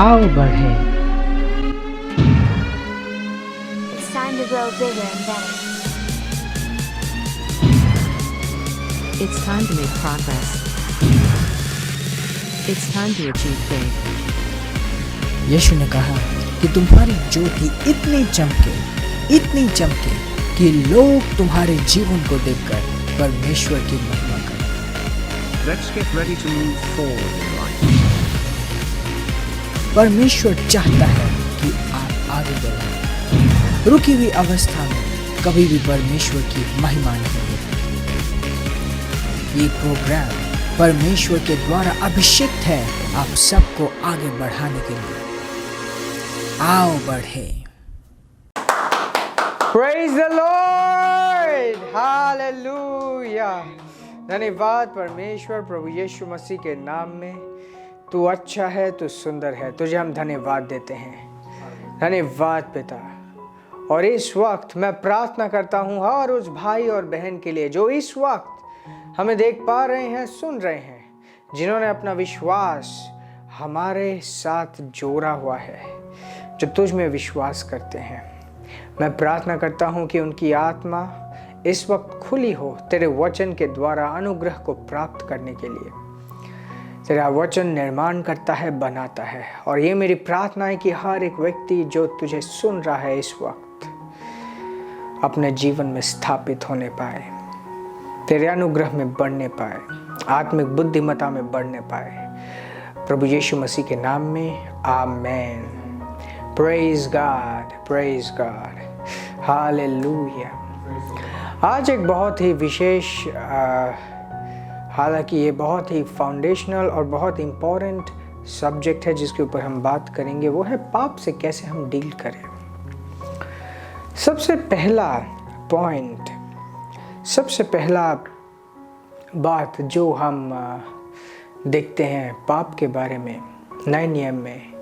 आओ बढ़े। It's time to grow bigger and better. It's time to make progress. It's time to achieve big. यीशु ने कहा कि तुम्हारी ज्योति इतनी चमके कि लोग तुम्हारे जीवन को देखकर परमेश्वर की महिमा करें। Let's get ready to move forward in life. परमेश्वर चाहता है कि आप आगे बढ़ें। रुकी हुई अवस्था में कभी भी परमेश्वर की महिमा नहीं होती। ये प्रोग्राम परमेश्वर के द्वारा अभिषिक्त है आप सबको आगे बढ़ाने के लिए। आओ बढ़े। Praise the Lord! Hallelujah! धन्यवाद परमेश्वर प्रभु यीशु मसीह के नाम में। तू अच्छा है, तू सुंदर है, तुझे हम धन्यवाद देते हैं। धन्यवाद पिता। और इस वक्त मैं प्रार्थना करता हूँ हर उस भाई और बहन के लिए जो इस वक्त हमें देख पा रहे हैं, सुन रहे हैं, जिन्होंने अपना विश्वास हमारे साथ जोड़ा हुआ है, जो तुझ में विश्वास करते हैं। मैं प्रार्थना करता हूँ कि उनकी आत्मा इस वक्त खुली हो तेरे वचन के द्वारा अनुग्रह को प्राप्त करने के लिए। तेरा वचन निर्माण करता है, बनाता है। और ये मेरी प्रार्थना है कि हर एक व्यक्ति जो तुझे सुन रहा है इस वक्त अपने जीवन में स्थापित होने पाए, तेरे अनुग्रह में बढ़ने पाए, आत्मिक बुद्धिमत्ता में बढ़ने पाए। प्रभु यीशु मसीह के नाम में आमेन। Praise God, praise God, hallelujah. आज एक बहुत ही विशेष हालांकि ये बहुत ही फाउंडेशनल और बहुत इम्पोर्टेंट सब्जेक्ट है जिसके ऊपर हम बात करेंगे, वो है पाप से कैसे हम डील करें। सबसे पहला पॉइंट, सबसे पहला बात जो हम देखते हैं पाप के बारे में नए नियम में,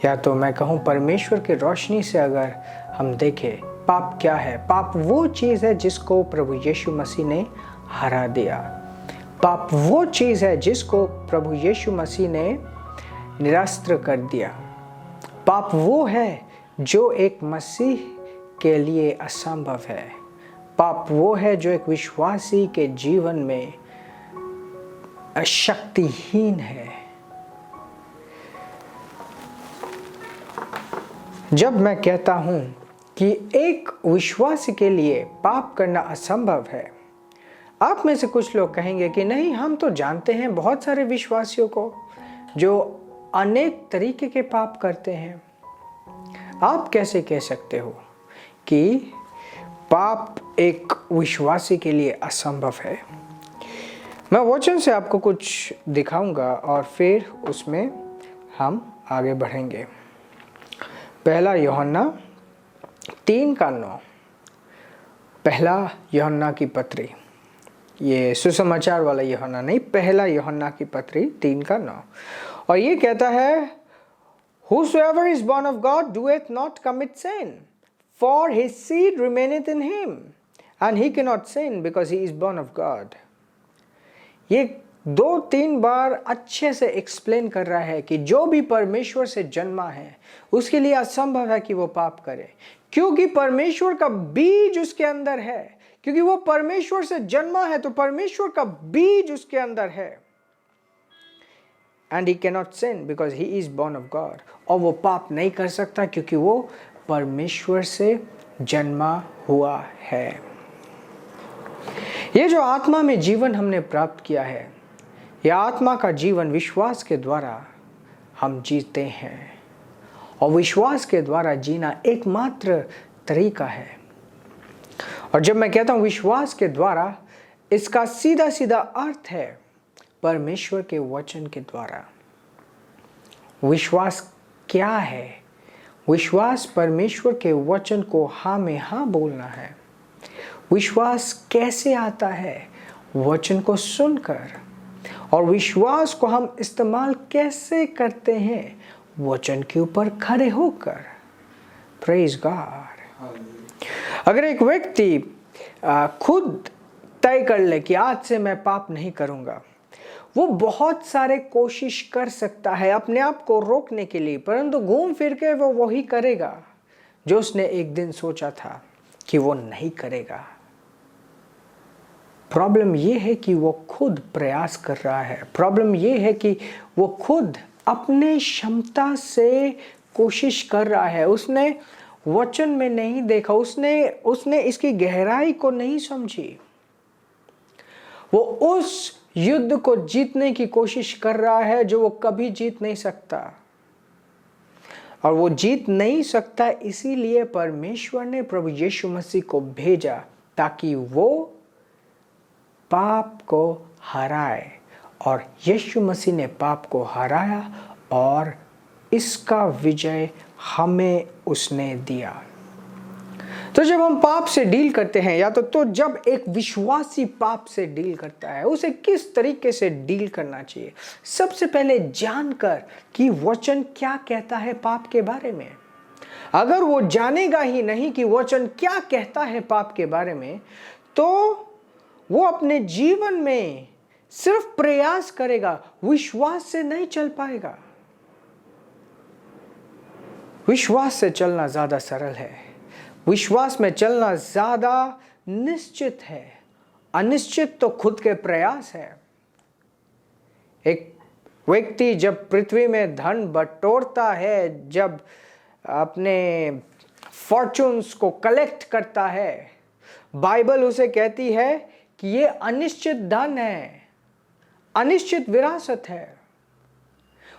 या तो मैं कहूँ परमेश्वर की रोशनी से अगर हम देखें पाप क्या है। पाप वो चीज़ है जिसको प्रभु यीशु मसीह ने हरा दिया। पाप वो चीज़ है जिसको प्रभु यीशु मसीह ने निरस्त कर दिया। पाप वो है जो एक मसीह के लिए असंभव है। पाप वो है जो एक विश्वासी के जीवन में शक्तिहीन है। जब मैं कहता हूँ कि एक विश्वासी के लिए पाप करना असंभव है, आप में से कुछ लोग कहेंगे कि नहीं, हम तो जानते हैं बहुत सारे विश्वासियों को जो अनेक तरीके के पाप करते हैं। आप कैसे कह सकते हो कि पाप एक विश्वासी के लिए असंभव है? मैं वचन से आपको कुछ दिखाऊंगा और फिर उसमें हम आगे बढ़ेंगे। पहला यूहन्ना 3:9, पहला यूहन्ना की पत्री, ये सुसमाचार वाला यूहन्ना नहीं, पहला यूहन्ना की पत्री 3:9, और ये कहता है Whosoever is born of God doeth not commit sin, for his seed remaineth in him, and he cannot sin because he is born of God. ये 2-3 बार अच्छे से एक्सप्लेन कर रहा है कि जो भी परमेश्वर से जन्मा है उसके लिए असंभव है कि वो पाप करे, क्योंकि परमेश्वर का बीज उसके अंदर है। क्योंकि वो परमेश्वर से जन्मा है तो परमेश्वर का बीज उसके अंदर है। And he cannot sin because he is born of God. और वो पाप नहीं कर सकता क्योंकि वो परमेश्वर से जन्मा हुआ है। ये जो आत्मा में जीवन हमने प्राप्त किया है, यह आत्मा का जीवन विश्वास के द्वारा हम जीते हैं, और विश्वास के द्वारा जीना एकमात्र तरीका है। और जब मैं कहता हूं विश्वास के द्वारा, इसका सीधा सीधा अर्थ है परमेश्वर के वचन के द्वारा। विश्वास क्या है? विश्वास परमेश्वर के वचन को हाँ में हाँ बोलना है। विश्वास कैसे आता है? वचन को सुनकर। और विश्वास को हम इस्तेमाल कैसे करते हैं? वचन के ऊपर खड़े होकर। Praise God. अगर एक व्यक्ति खुद तय कर ले कि आज से मैं पाप नहीं करूंगा, वो बहुत सारे कोशिश कर सकता है अपने आप को रोकने के लिए, परंतु घूम फिर के वो वही करेगा जो उसने एक दिन सोचा था कि वो नहीं करेगा। प्रॉब्लम ये है कि वो खुद प्रयास कर रहा है। प्रॉब्लम ये है कि वो खुद अपने क्षमता से कोशिश कर रहा है। उसने वचन में नहीं देखा, उसने इसकी गहराई को नहीं समझी। वो उस युद्ध को जीतने की कोशिश कर रहा है जो वो कभी जीत नहीं सकता, और वो जीत नहीं सकता इसीलिए परमेश्वर ने प्रभु यीशु मसीह को भेजा ताकि वो पाप को हराए। और यीशु मसीह ने पाप को हराया और इसका विजय हमें उसने दिया। तो जब हम पाप से डील करते हैं, या तो जब एक विश्वासी पाप से डील करता है, उसे किस तरीके से डील करना चाहिए? सबसे पहले जानकर कि वचन क्या कहता है पाप के बारे में। अगर वो जानेगा ही नहीं कि वचन क्या कहता है पाप के बारे में, तो वो अपने जीवन में सिर्फ प्रयास करेगा, विश्वास से नहीं चल पाएगा। विश्वास से चलना ज्यादा सरल है, विश्वास में चलना ज्यादा निश्चित है। अनिश्चित तो खुद के प्रयास है। एक व्यक्ति जब पृथ्वी में धन बटोरता है, जब अपने फॉर्चून्स को कलेक्ट करता है, बाइबल उसे कहती है कि ये अनिश्चित धन है, अनिश्चित विरासत है।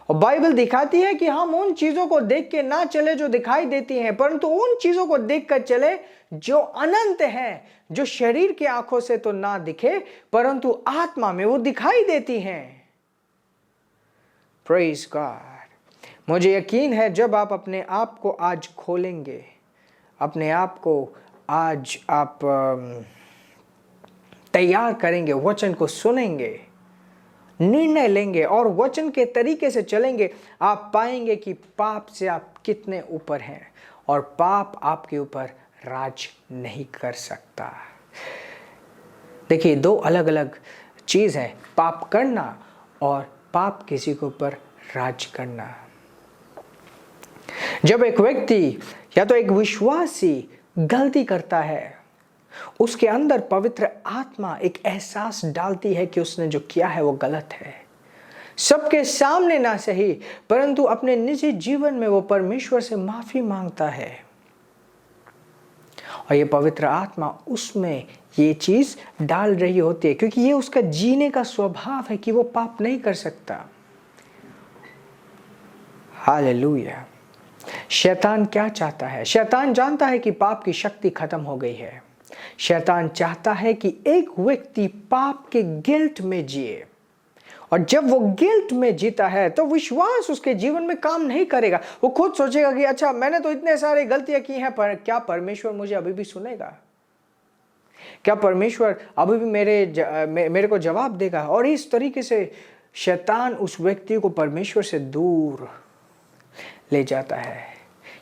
और बाइबल दिखाती है कि हम उन चीजों को देख के ना चले जो दिखाई देती हैं, परंतु उन चीजों को देख कर चले जो अनंत हैं, जो शरीर की आंखों से तो ना दिखे परंतु आत्मा में वो दिखाई देती हैं। Praise God. मुझे यकीन है जब आप अपने आप को आज खोलेंगे, अपने आप को आज आप तैयार करेंगे, वचन को सुनेंगे, निर्णय लेंगे और वचन के तरीके से चलेंगे, आप पाएंगे कि पाप से आप कितने ऊपर हैं और पाप आपके ऊपर राज नहीं कर सकता। देखिए, दो अलग अलग चीज है, पाप करना और पाप किसी के ऊपर राज करना। जब एक व्यक्ति या तो एक विश्वासी गलती करता है, उसके अंदर पवित्र आत्मा एक एहसास डालती है कि उसने जो किया है वो गलत है। सबके सामने ना सही, परंतु अपने निजी जीवन में वो परमेश्वर से माफी मांगता है, और ये पवित्र आत्मा उसमें ये चीज डाल रही होती है, क्योंकि ये उसका जीने का स्वभाव है कि वो पाप नहीं कर सकता। हालेलुया। शैतान क्या चाहता है? शैतान जानता है कि पाप की शक्ति खत्म हो गई है। शैतान चाहता है कि एक व्यक्ति पाप के गिल्ट में जिए, और जब वो गिल्ट में जीता है तो विश्वास उसके जीवन में काम नहीं करेगा। वो खुद सोचेगा कि अच्छा, मैंने तो इतने सारे गलतियां की हैं, पर क्या परमेश्वर मुझे अभी भी सुनेगा? क्या परमेश्वर अभी भी मेरे को जवाब देगा? और इस तरीके से शैतान उस व्यक्ति को परमेश्वर से दूर ले जाता है।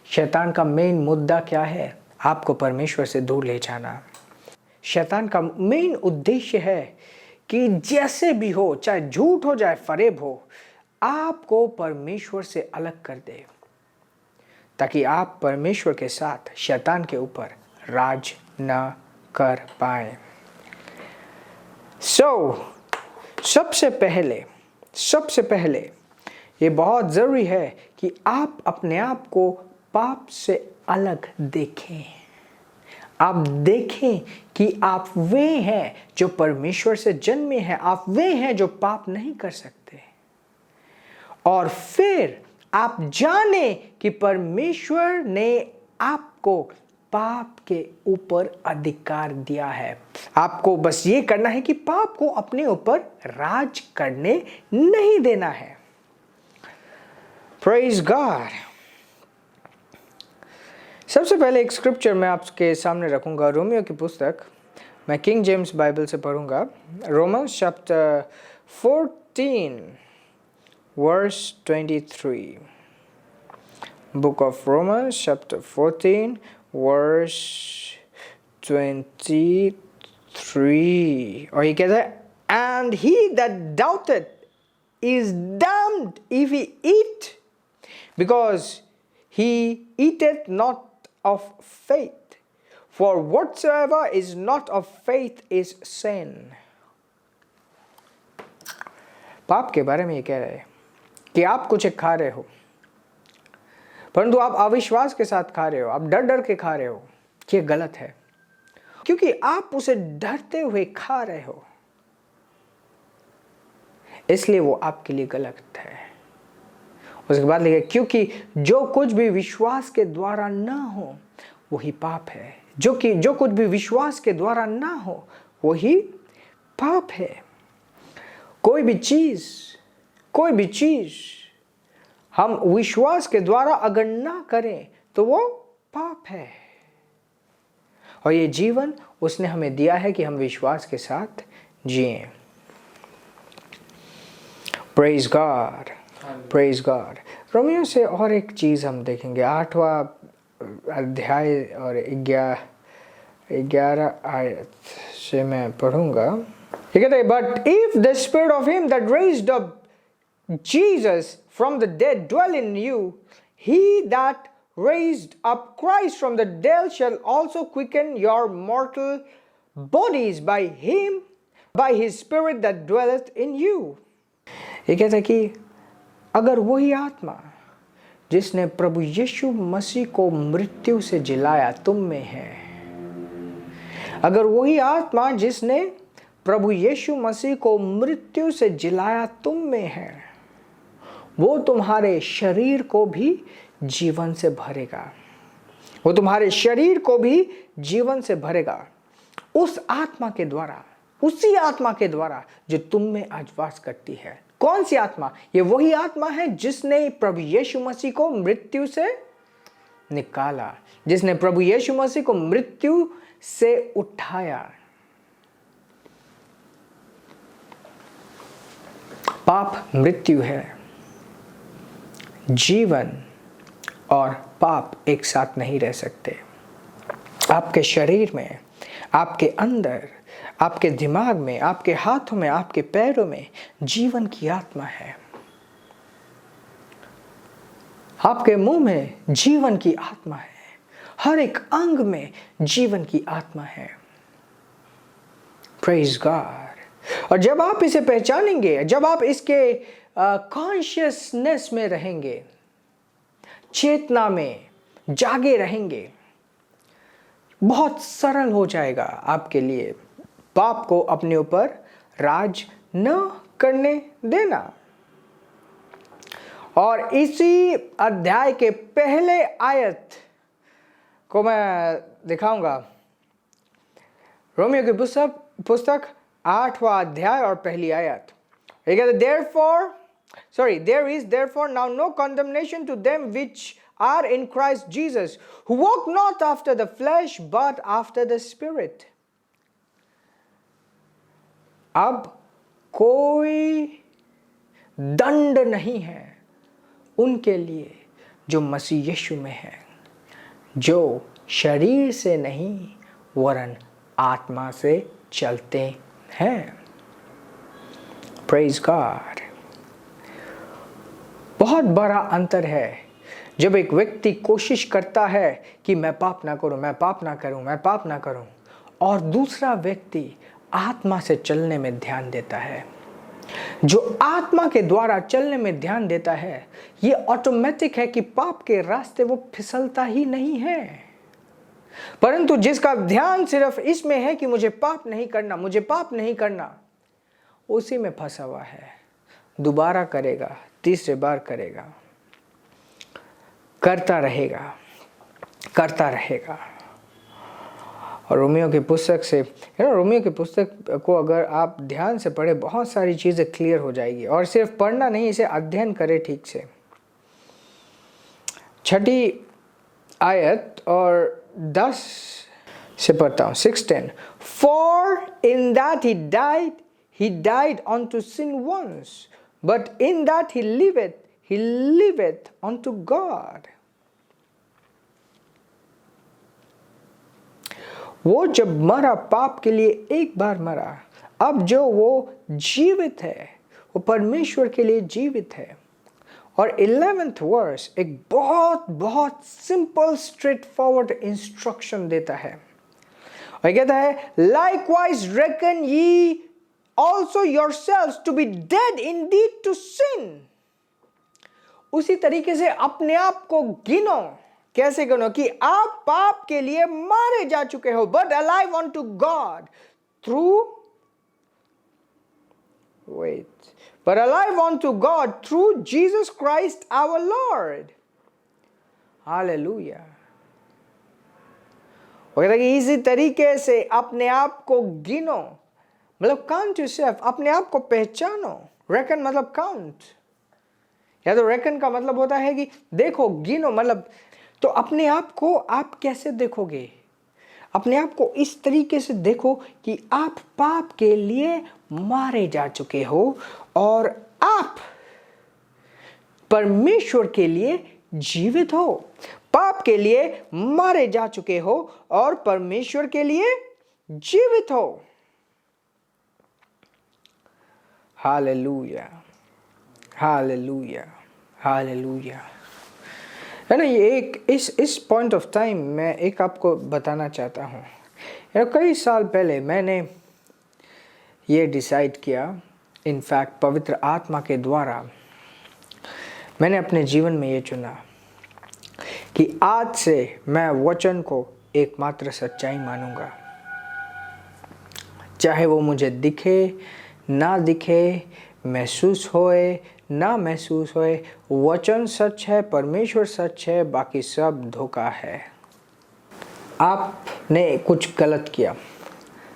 शैतान का मेन मुद्दा क्या है? आपको परमेश्वर से दूर ले जाना। शैतान का मेन उद्देश्य है कि जैसे भी हो, चाहे झूठ हो चाहे फरेब हो, आपको परमेश्वर से अलग कर दे, ताकि आप परमेश्वर के साथ शैतान के ऊपर राज न कर पाए। सबसे पहले ये बहुत ज़रूरी है कि आप अपने आप को पाप से अलग देखें। आप देखें कि आप वे हैं जो परमेश्वर से जन्मे हैं, आप वे हैं जो पाप नहीं कर सकते, और फिर आप जाने कि परमेश्वर ने आपको पाप के ऊपर अधिकार दिया है। आपको बस ये करना है कि पाप को अपने ऊपर राज करने नहीं देना है। Praise God. सबसे पहले एक स्क्रिप्चर मैं आपके सामने रखूंगा, रोमियो की पुस्तक, मैं किंग जेम्स बाइबल से पढ़ूंगा। Romans chapter 14 verse 23। Book of Romans chapter 14 verse 23, और ये कहता है, and he that doubted is damned if he eat, because he eateth not of faith. For whatsoever is not of faith is sin. पाप के बारे में ये कह रहे हैं कि आप कुछ खा रहे हो, परंतु आप अविश्वास के साथ खा रहे हो, आप डर डर के खा रहे हो, ये गलत है, क्योंकि आप उसे डरते हुए खा रहे हो, इसलिए वो आपके लिए गलत है। उसके बाद लिखे, क्योंकि जो कुछ भी विश्वास के द्वारा ना हो वही पाप है। जो कुछ भी विश्वास के द्वारा ना हो वही पाप है। कोई भी चीज हम विश्वास के द्वारा अगर ना करें तो वो पाप है। और ये जीवन उसने हमें दिया है कि हम विश्वास के साथ जिएं। Praise God, praise God. रोमियो से और एक चीज हम देखेंगे, 8वां अध्याय और 11 आयत से मैं पढ़ूंगा। ये कहते हैं, but if the spirit of him that raised up Jesus from the dead dwell in you, he that raised up Christ from the dead shall also quicken your mortal bodies by his spirit that dwelleth in you। ये कहता है कि अगर वही आत्मा जिसने प्रभु यीशु मसीह को मृत्यु से जिलाया तुम में है, अगर वही आत्मा जिसने प्रभु यीशु मसीह को मृत्यु से जिलाया तुम में है, वो तुम्हारे शरीर को भी जीवन से भरेगा। वो तुम्हारे शरीर को भी जीवन से भरेगा उस आत्मा के द्वारा, उसी आत्मा के द्वारा जो तुम में आज वास करती है। कौन सी आत्मा? ये वही आत्मा है जिसने प्रभु यीशु मसीह को मृत्यु से निकाला, जिसने प्रभु यीशु मसीह को मृत्यु से उठाया। पाप मृत्यु है। जीवन और पाप एक साथ नहीं रह सकते। आपके शरीर में, आपके अंदर, आपके दिमाग में, आपके हाथों में, आपके पैरों में जीवन की आत्मा है। आपके मुंह में जीवन की आत्मा है। हर एक अंग में जीवन की आत्मा है। Praise God. और जब आप इसे पहचानेंगे, जब आप इसके कॉन्शियसनेस में रहेंगे, चेतना में जागे रहेंगे, बहुत सरल हो जाएगा आपके लिए पाप को अपने ऊपर राज न करने देना। और इसी अध्याय के पहले आयत को मैं दिखाऊंगा। रोमियो की पुस्तक 8वां अध्याय और पहली आयत। There is therefore now no condemnation to them which are in Christ Jesus, who walk not after the flesh but after the Spirit। अब कोई दंड नहीं है उनके लिए जो मसीह यीशु में है, जो शरीर से नहीं वरन आत्मा से चलते हैं। Praise God. बहुत बड़ा अंतर है जब एक व्यक्ति कोशिश करता है कि मैं पाप ना करूं, मैं पाप ना करूं, मैं पाप ना करूं, और दूसरा व्यक्ति आत्मा से चलने में ध्यान देता है। जो आत्मा के द्वारा चलने में ध्यान देता है, ये ऑटोमेटिक है कि पाप के रास्ते वो फिसलता ही नहीं है। परंतु जिसका ध्यान सिर्फ इसमें है कि मुझे पाप नहीं करना, मुझे पाप नहीं करना, उसी में फंसा हुआ है। दोबारा करेगा, तीसरे बार करेगा, करता रहेगा। और रोमियो की पुस्तक से, रोमियो की पुस्तक को अगर आप ध्यान से पढ़े, बहुत सारी चीज़ें क्लियर हो जाएगी। और सिर्फ पढ़ना नहीं, इसे अध्ययन करें ठीक से। 6 आयत और 10 से पढ़ता हूँ। 6:10 For in that he died unto sin once, but in that he liveth unto God। वो जब मरा पाप के लिए एक बार मरा, अब जो वो जीवित है वो परमेश्वर के लिए जीवित है। और 11th वर्स एक बहुत बहुत सिंपल स्ट्रेट फॉरवर्ड इंस्ट्रक्शन देता है और कहता है, likewise reckon ye also yourselves to be dead indeed to sin। उसी तरीके से अपने आप को गिनो। कैसे गिनो? कि आप पाप के लिए मारे जा चुके हो, but alive unto God through but alive unto God through Jesus Christ our Lord। Hallelujah। वो कहता है कि इसी तरीके से अपने आप को गिनो, मतलब काउंट योरसेल्फ, अपने आप को पहचानो। रेकन मतलब काउंट, या तो रेकन का मतलब होता है कि देखो, गिनो मतलब। तो अपने आप को आप कैसे देखोगे? अपने आप को इस तरीके से देखो कि आप पाप के लिए मारे जा चुके हो और आप परमेश्वर के लिए जीवित हो। पाप के लिए मारे जा चुके हो और परमेश्वर के लिए जीवित हो। Hallelujah, hallelujah, hallelujah. है ना, ये एक इस पॉइंट ऑफ टाइम मैं एक आपको बताना चाहता हूँ। कई साल पहले मैंने ये डिसाइड किया, इनफैक्ट पवित्र आत्मा के द्वारा मैंने अपने जीवन में ये चुना कि आज से मैं वचन को एकमात्र सच्चाई मानूंगा, चाहे वो मुझे दिखे ना दिखे, महसूस होए ना महसूस होए। वचन सच है, परमेश्वर सच है, बाकी सब धोखा है। आपने कुछ गलत किया,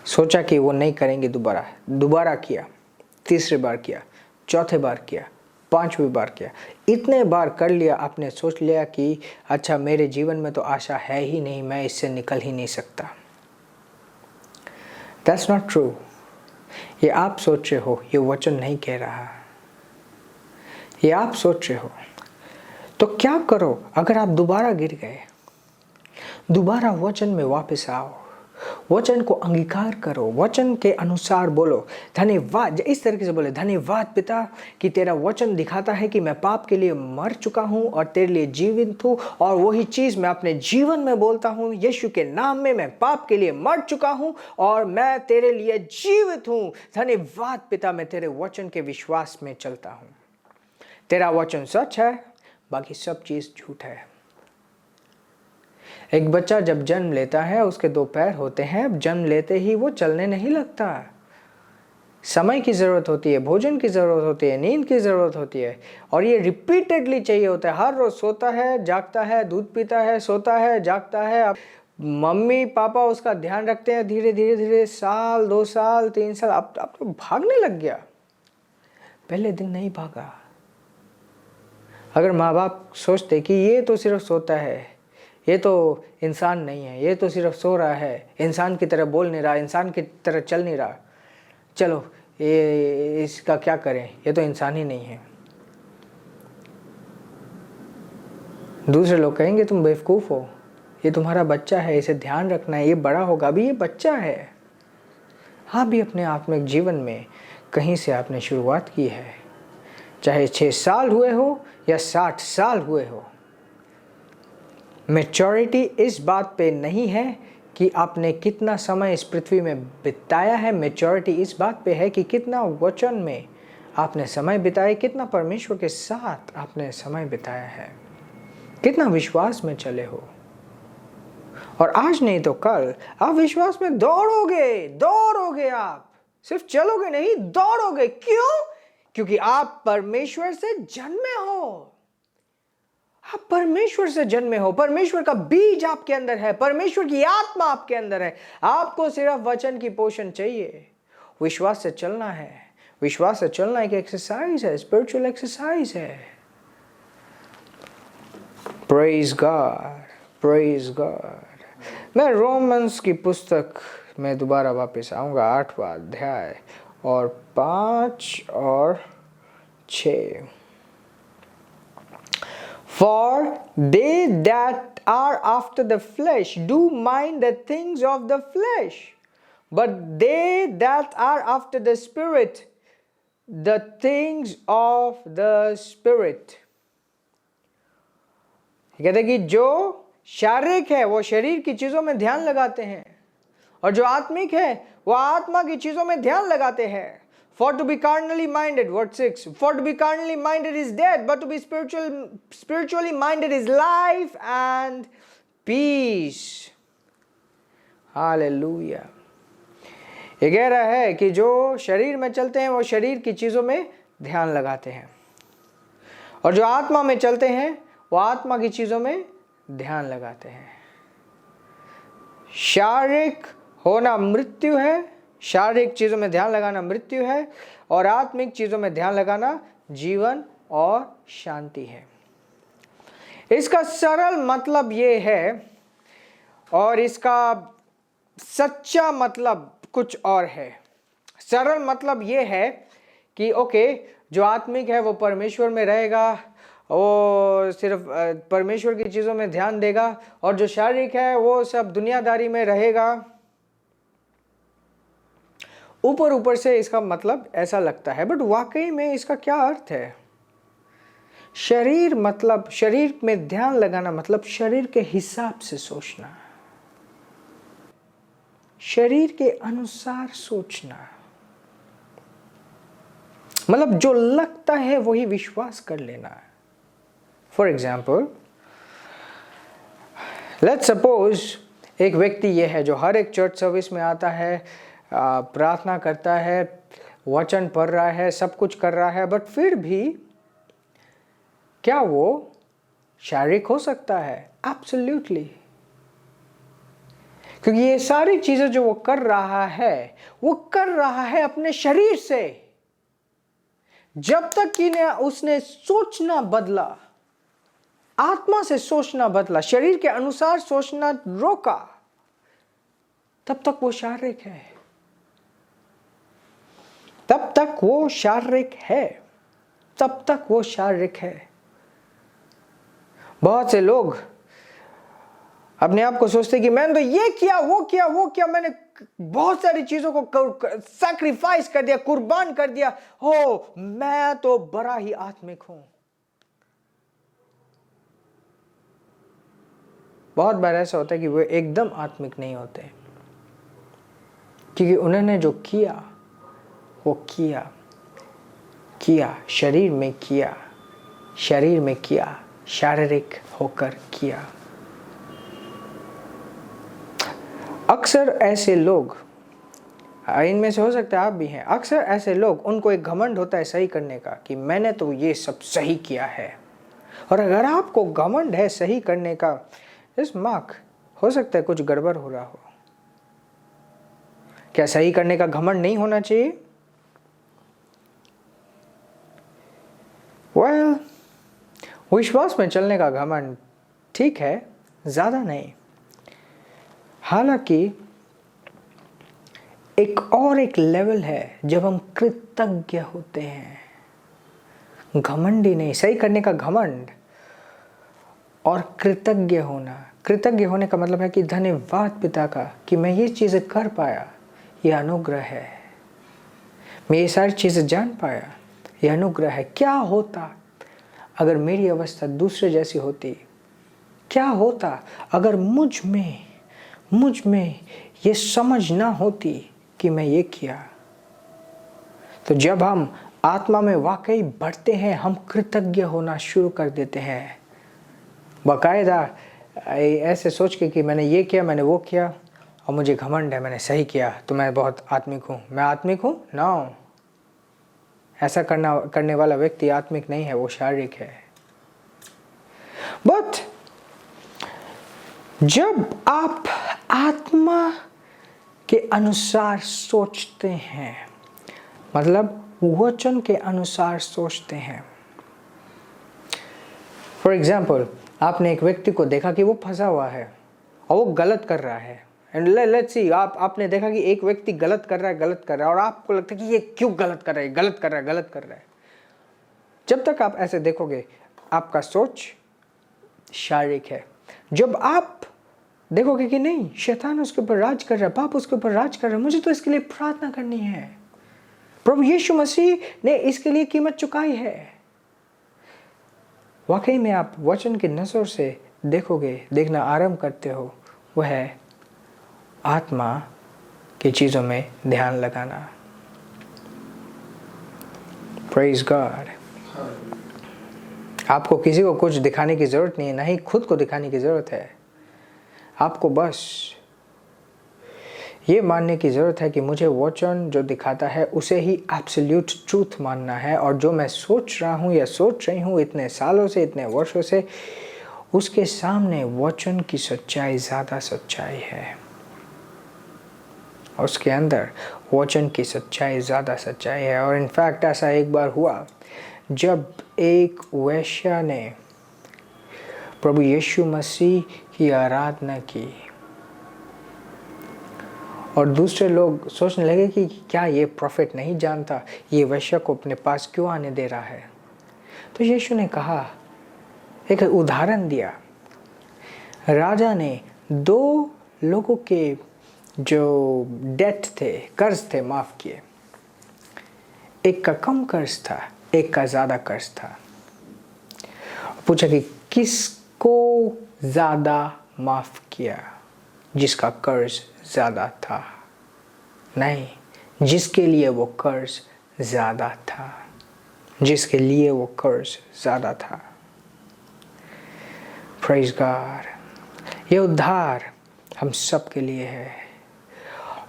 सोचा कि वो नहीं करेंगे, दोबारा किया, तीसरी बार किया, चौथे बार किया, पांचवी बार किया, इतने बार कर लिया, आपने सोच लिया कि अच्छा मेरे जीवन में तो आशा है ही नहीं, मैं इससे निकल ही नहीं सकता। That's not true। ये आप सोच रहे हो, ये वचन नहीं कह रहा। ये आप सोच रहे हो। तो क्या करो अगर आप दोबारा गिर गए? दोबारा वचन में वापस आओ, वचन को अंगीकार करो, वचन के अनुसार बोलो धन्यवाद। इस तरीके से बोले, धन्यवाद पिता कि तेरा वचन दिखाता है कि मैं पाप के लिए मर चुका हूँ और तेरे लिए जीवित हूँ, और वही चीज़ मैं अपने जीवन में बोलता हूँ। यीशु के नाम में मैं पाप के लिए मर चुका हूँ और मैं तेरे लिए जीवित हूँ। धन्यवाद पिता, मैं तेरे वचन के विश्वास में चलता हूँ। तेरा वचन सच है, बाकी सब चीज़ झूठ है। एक बच्चा जब जन्म लेता है, उसके 2 पैर होते हैं, जन्म लेते ही वो चलने नहीं लगता। समय की ज़रूरत होती है, भोजन की ज़रूरत होती है, नींद की ज़रूरत होती है, और ये रिपीटेडली चाहिए होता है। हर रोज़ सोता है, जागता है, दूध पीता है, सोता है, जागता है। मम्मी पापा उसका ध्यान रखते हैं। धीरे धीरे धीरे साल, 2 साल, 3 साल, अब तो भागने लग गया। पहले दिन नहीं भागा। अगर माँ बाप सोचते कि ये तो सिर्फ सोता है, ये तो इंसान नहीं है, ये तो सिर्फ सो रहा है, इंसान की तरह बोल नहीं रहा, इंसान की तरह चल नहीं रहा, चलो ये इसका क्या करें, ये तो इंसान ही नहीं है। दूसरे लोग कहेंगे तुम बेवकूफ़ हो, ये तुम्हारा बच्चा है, इसे ध्यान रखना है, ये बड़ा होगा, अभी ये बच्चा है। हाँ, भी अपने आत्मिक जीवन में कहीं से आपने शुरुआत की है, चाहे 6 साल हुए हो या 60 साल हुए हो। मैच्योरिटी इस बात पे नहीं है कि आपने कितना समय इस पृथ्वी में बिताया है। मैच्योरिटी इस बात पे है कि कितना वचन में आपने समय बिताया, कितना परमेश्वर के साथ आपने समय बिताया है, कितना विश्वास में चले हो। और आज नहीं तो कल आप विश्वास में दौड़ोगे। आप सिर्फ चलोगे नहीं, दौड़ोगे। क्यों? क्योंकि आप परमेश्वर से जन्मे हो। आप परमेश्वर से जन्मे हो, परमेश्वर का बीज आपके अंदर है, परमेश्वर की आत्मा आपके अंदर है। आपको सिर्फ वचन की पोषण चाहिए, विश्वास से चलना है। विश्वास से चलना एक एक्सरसाइज है, स्पिरिचुअल एक्सरसाइज है। Praise God, praise God. मैं रोमन्स की पुस्तक में दोबारा वापस आऊंगा, 8वां अध्याय और 5 और 6। For they that are after the flesh do mind the things of the flesh, but they that are after the Spirit, the things of the spirit. कहते हैं कि जो शारीरिक है वो शरीर की चीजों में ध्यान लगाते हैं, और जो आत्मिक है वो आत्मा की चीजों में ध्यान लगाते हैं. For to be carnally minded, verse 6, for to be carnally minded is death, but to be spiritually minded is life and peace. Hallelujah. ये कह रहा है कि जो शरीर में चलते हैं वो शरीर की चीजों में ध्यान लगाते हैं, और जो आत्मा में चलते हैं वो आत्मा की चीजों में ध्यान लगाते हैं. शारीरिक होना मृत्यु है, शारीरिक चीजों में ध्यान लगाना मृत्यु है, और आत्मिक चीजों में ध्यान लगाना जीवन और शांति है. इसका सरल मतलब ये है, और इसका सच्चा मतलब कुछ और है. सरल मतलब ये है कि ओके, जो आत्मिक है वो परमेश्वर में रहेगा, वो सिर्फ परमेश्वर की चीज़ों में ध्यान देगा, और जो शारीरिक है वो सब दुनियादारी में रहेगा. ऊपर ऊपर से इसका मतलब ऐसा लगता है, बट वाकई में इसका क्या अर्थ है? शरीर मतलब, शरीर में ध्यान लगाना मतलब शरीर के हिसाब से सोचना, शरीर के अनुसार सोचना. मतलब जो लगता है वही विश्वास कर लेना. फॉर एग्जाम्पल, लेट्स सपोज एक व्यक्ति ये है जो हर एक चर्च सर्विस में आता है, प्रार्थना करता है, वचन पढ़ रहा है, सब कुछ कर रहा है, बट फिर भी क्या वो शारीरिक हो सकता है? एब्सोल्युटली. क्योंकि ये सारी चीजें जो वो कर रहा है, वो कर रहा है अपने शरीर से. जब तक कि उसने सोचना बदला, आत्मा से सोचना बदला, शरीर के अनुसार सोचना रोका, तब तक वो शारीरिक है. तब तक वो शारीरिक है. तब तक वो शारीरिक है. बहुत से लोग अपने आप को सोचते कि मैंने तो ये किया, वो किया, वो किया, मैंने बहुत सारी चीजों को सैक्रिफाइस कर दिया, कुर्बान कर दिया, हो मैं तो बड़ा ही आत्मिक हूं. बहुत बार ऐसा होता है कि वो एकदम आत्मिक नहीं होते, क्योंकि उन्होंने जो किया वो किया शरीर में किया, शरीर में किया, शारीरिक होकर किया. अक्सर ऐसे लोग, इनमें से हो सकता है आप भी हैं, अक्सर ऐसे लोग, उनको एक घमंड होता है सही करने का कि मैंने तो ये सब सही किया है. और अगर आपको घमंड है सही करने का, इस मार्क हो सकता है कुछ गड़बड़ हो रहा हो. क्या सही करने का घमंड नहीं होना चाहिए? वेल, विश्वास में चलने का घमंड ठीक है, ज्यादा नहीं. हालांकि एक लेवल है जब हम कृतज्ञ होते हैं. घमंडी नहीं, सही करने का घमंड और कृतज्ञ होना. कृतज्ञ होने का मतलब है कि धन्यवाद पिता का कि मैं ये चीज़ें कर पाया, ये अनुग्रह है. मैं ये सारी चीज़ें जान पाया, ये अनुग्रह है. क्या होता अगर मेरी अवस्था दूसरे जैसी होती? क्या होता अगर मुझ में ये समझ ना होती कि मैं ये किया? तो जब हम आत्मा में वाकई बढ़ते हैं, हम कृतज्ञ होना शुरू कर देते हैं, बाकायदा ऐसे सोच के कि मैंने ये किया, मैंने वो किया, और मुझे घमंड है, मैंने सही किया तो मैं बहुत आत्मिक हूँ. मैं आत्मिक हूँ? नो. ऐसा करने वाला व्यक्ति आत्मिक नहीं है, वो शारीरिक है. बट जब आप आत्मा के अनुसार सोचते हैं, मतलब वचन के अनुसार सोचते हैं. फॉर एग्जाम्पल, आपने एक व्यक्ति को देखा कि वो फंसा हुआ है और वो गलत कर रहा है. एंड लेट्स सी, आपने देखा कि एक व्यक्ति गलत कर रहा है, और आपको लगता है कि ये क्यों गलत कर रहा है. जब तक आप ऐसे देखोगे, आपका सोच शारीरिक है. जब आप देखोगे कि नहीं, शैतान उसके ऊपर राज कर रहा है, पाप उसके ऊपर राज कर रहा है, मुझे तो इसके लिए प्रार्थना करनी है, प्रभु यीशु मसीह ने इसके लिए कीमत चुकाई है। वाकई में आप वचन की नजर से देखना आरंभ करते हो, वह है आत्मा की चीजों में ध्यान लगाना। Praise God. आपको किसी को कुछ दिखाने की जरूरत नहीं है, ना ही खुद को दिखाने की जरूरत है। आपको बस ये मानने की ज़रूरत है कि मुझे वचन जो दिखाता है उसे ही एब्सोल्यूट ट्रूथ मानना है, और जो मैं सोच रहा हूँ या सोच रही हूँ इतने सालों से, इतने वर्षों से, उसके सामने वचन की सच्चाई ज़्यादा सच्चाई है। उसके अंदर वचन की सच्चाई ज़्यादा सच्चाई है। और इनफैक्ट ऐसा एक बार हुआ जब एक वेश्या ने प्रभु यीशु मसीह की आराधना की, और दूसरे लोग सोचने लगे कि क्या ये प्रॉफिट नहीं जानता, ये वेश्या को अपने पास क्यों आने दे रहा है। तो यीशु ने कहा, एक उदाहरण दिया। राजा ने 2 लोगों के जो डेट थे, कर्ज थे, माफ किए। एक का कम कर्ज था, एक का ज़्यादा कर्ज था। पूछा कि किसको ज़्यादा माफ किया? जिसका कर्ज ज़्यादा था? नहीं, जिसके लिए वो कर्ज ज़्यादा था, जिसके लिए वो कर्ज ज़्यादा था। Praise God. ये उद्धार हम सब के लिए है,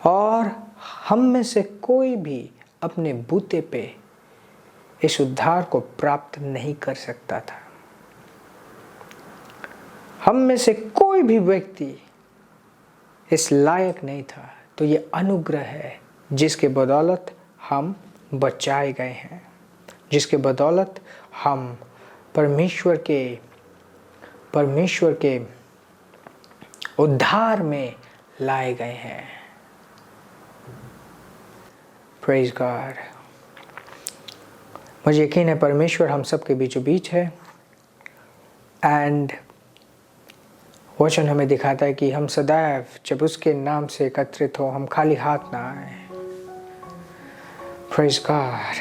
और हम में से कोई भी अपने बूते पे इस उद्धार को प्राप्त नहीं कर सकता था। हम में से कोई भी व्यक्ति इस लायक नहीं था। तो ये अनुग्रह है जिसके बदौलत हम बचाए गए हैं, जिसके बदौलत हम परमेश्वर के उद्धार में लाए गए हैं। Praise God. मुझे यकीन है परमेश्वर हम सब के बीचों बीच है, एंड वचन हमें दिखाता है कि हम सदैव जब उसके नाम से एकत्रित हो, हम खाली हाथ ना आए। Praise God,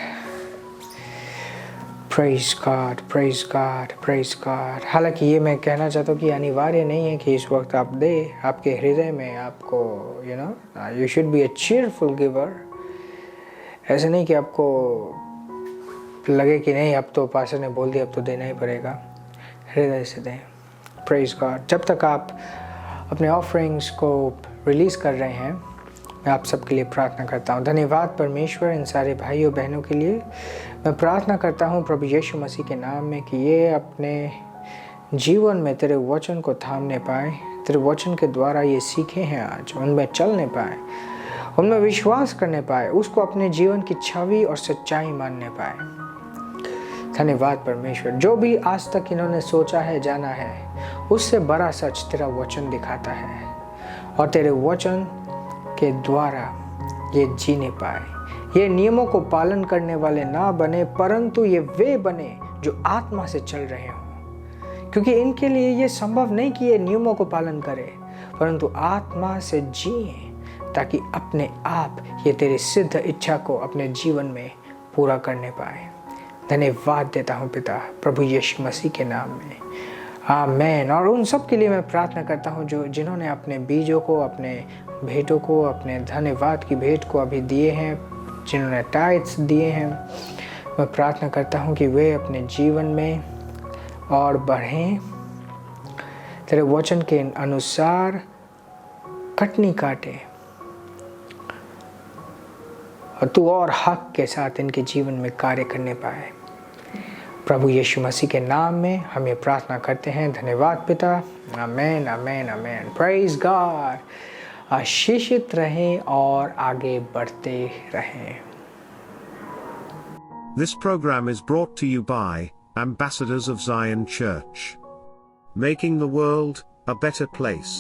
praise God, praise God, praise God. हालांकि ये मैं कहना चाहता हूँ कि अनिवार्य नहीं है कि इस वक्त आप दे, आपके हृदय में आपको you should be a cheerful giver. ऐसे नहीं कि आपको लगे कि नहीं अब तो पास्टर ने बोल दिया अब तो देना ही पड़ेगा। हृदय से दें। Praise God. जब तक आप अपने ऑफरिंग्स को रिलीज़ कर रहे हैं, मैं आप सबके लिए प्रार्थना करता हूँ। धन्यवाद परमेश्वर इन सारे भाइयों बहनों के लिए। मैं प्रार्थना करता हूँ प्रभु यीशु मसीह के नाम में कि ये अपने जीवन में तेरे वचन को थामने पाए, तेरे वचन के द्वारा ये सीखे हैं आज, उनमें चलने पाए, उनमें विश्वास करने पाए, उसको अपने जीवन की छवि और सच्चाई मानने पाए। धन्यवाद परमेश्वर। जो भी आज तक इन्होंने सोचा है, जाना है, उससे बड़ा सच तेरा वचन दिखाता है, और तेरे वचन के द्वारा ये जीने पाए। ये नियमों को पालन करने वाले ना बने, परंतु ये वे बने जो आत्मा से चल रहे हों, क्योंकि इनके लिए ये संभव नहीं कि ये नियमों को पालन करे, परंतु आत्मा से जिए, ताकि अपने आप ये तेरी सिद्ध इच्छा को अपने जीवन में पूरा करने पाए। धन्यवाद देता हूँ पिता, प्रभु यीशु मसीह के नाम में, आमीन। और उन सब के लिए मैं प्रार्थना करता हूँ जिन्होंने अपने बीजों को, अपने भेंटों को, अपने धन्यवाद की भेंट को अभी दिए हैं, जिन्होंने टाइट्स दिए हैं। मैं प्रार्थना करता हूँ कि वे अपने जीवन में और बढ़ें, तेरे वचन के अनुसार कटनी काटे, और तू और हक के साथ इनके जीवन में कार्य करने पाए। प्रभु यीशु मसीह के नाम में हम ये प्रार्थना करते हैं। धन्यवाद पिता। आमीन, आमीन, आमीन। Praise God. आशीषित रहें और आगे बढ़ते रहें। This program is brought to you by Ambassadors of Zion Church, making the world a better place.